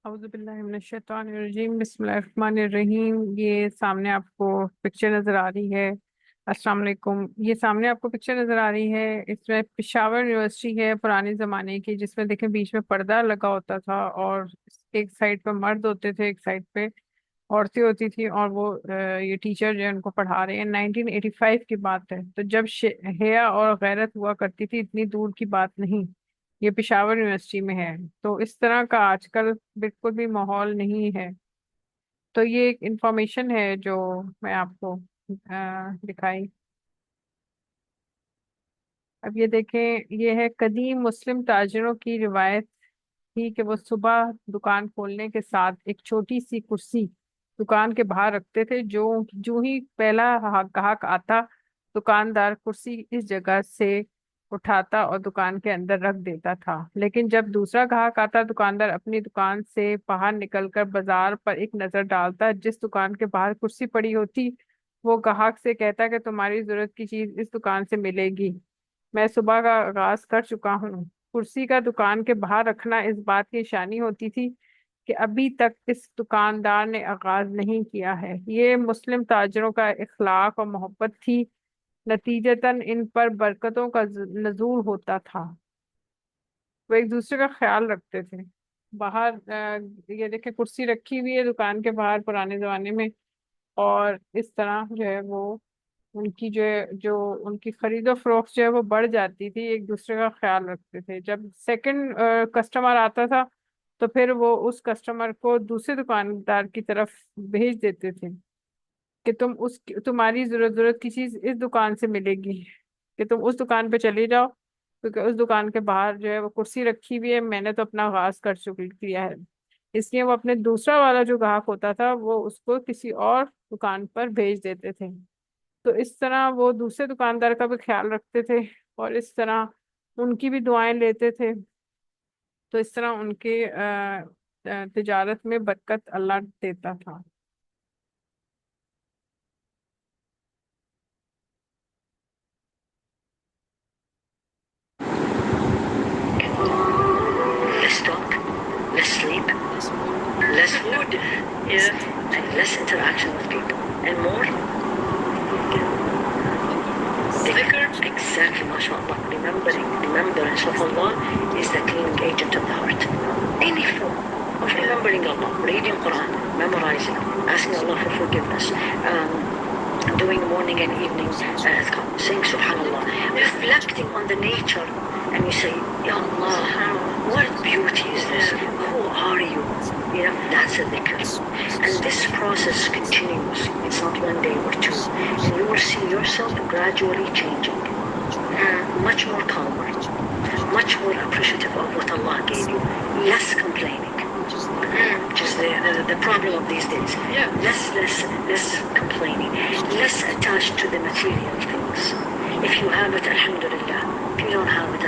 اعوذ باللہ من الشیطان الرجیم، بسم اللہ الرحمن الرحیم۔ یہ سامنے آپ کو پکچر نظر آ رہی ہے۔ السلام علیکم۔ یہ سامنے آپ کو پکچر نظر آ رہی ہے، اس میں پشاور یونیورسٹی ہے پرانے زمانے کی، جس میں دیکھیں بیچ میں پردہ لگا ہوتا تھا اور ایک سائڈ پہ مرد ہوتے تھے، ایک سائڈ پہ عورتیں ہوتی تھی، اور وہ یہ ٹیچر جو ہے ان کو پڑھا رہے ہیں۔ 1985 کی بات ہے، تو جب حیا اور غیرت ہوا کرتی تھی، اتنی دور کی بات نہیں، یہ پشاور یونیورسٹی میں ہے۔ تو اس طرح کا آج کل بالکل بھی ماحول نہیں ہے۔ تو یہ ایک انفارمیشن ہے جو میں آپ کو دکھائی۔ اب یہ دیکھیں، یہ ہے قدیم مسلم تاجروں کی روایت تھی کہ وہ صبح دکان کھولنے کے ساتھ ایک چھوٹی سی کرسی دکان کے باہر رکھتے تھے۔ جو ہی پہلا گاہک آتا، دکاندار کرسی اس جگہ سے اٹھاتا اور دکان کے اندر رکھ دیتا تھا۔ لیکن جب دوسرا گاہک آتا، دکاندار اپنی دکان سے باہر نکل کر بازار پر ایک نظر ڈالتا۔ جس دکان کے باہر کرسی پڑی ہوتی، وہ گاہک سے کہتا کہ تمہاری ضرورت کی چیز اس دکان سے ملے گی، میں صبح کا آغاز کر چکا ہوں۔ کرسی کا دکان کے باہر رکھنا اس بات کی نشانی ہوتی تھی کہ ابھی تک اس دکاندار نے آغاز نہیں کیا ہے۔ یہ مسلم تاجروں کا اخلاق اور محبت تھی، نتیجتاً ان پر برکتوں کا نزول ہوتا تھا۔ وہ ایک دوسرے کا خیال رکھتے تھے۔ باہر یہ دیکھیں کرسی رکھی ہوئی ہے دکان کے باہر پرانے زمانے میں، اور اس طرح جو ہے وہ ان کی جو ان کی خرید و فروخت جو ہے وہ بڑھ جاتی تھی، ایک دوسرے کا خیال رکھتے تھے۔ جب سیکنڈ کسٹمر آتا تھا تو پھر وہ اس کسٹمر کو دوسرے دکاندار کی طرف بھیج دیتے تھے کہ تمہاری ضرورت کی چیز اس دکان سے ملے گی، کہ تم اس دکان پہ چلی جاؤ، کیونکہ اس دکان کے باہر جو ہے وہ کرسی رکھی ہوئی ہے، میں نے تو اپنا آغاز کیا ہے۔ اس لیے وہ اپنے دوسرا والا جو گاہک ہوتا تھا وہ اس کو کسی اور دکان پر بھیج دیتے تھے۔ تو اس طرح وہ دوسرے دکاندار کا بھی خیال رکھتے تھے، اور اس طرح ان کی بھی دعائیں لیتے تھے۔ تو اس طرح ان کے تجارت میں برکت اللہ دیتا تھا۔ Less talk, less sleep, less food, and less interaction with people, and more dhikr. Exactly, mashallah. Remembrance of Allah is the cleaning agent of the heart. Any form of remembering Allah, reading Quran, memorizing, asking Allah for forgiveness, doing morning and evening adhkar, saying subhanallah, reflecting on the nature, and you say, Ya Allah, what beauty is this? Who are you? That's a dhikr. And this process continues. It's not one day or two. And you will see yourself gradually changing. Much more calmer, much more appreciative of what Allah gave you, less complaining, which is the problem of these days. Less complaining, less attached to the material things. If you have it, alhamdulillah. If you don't have it,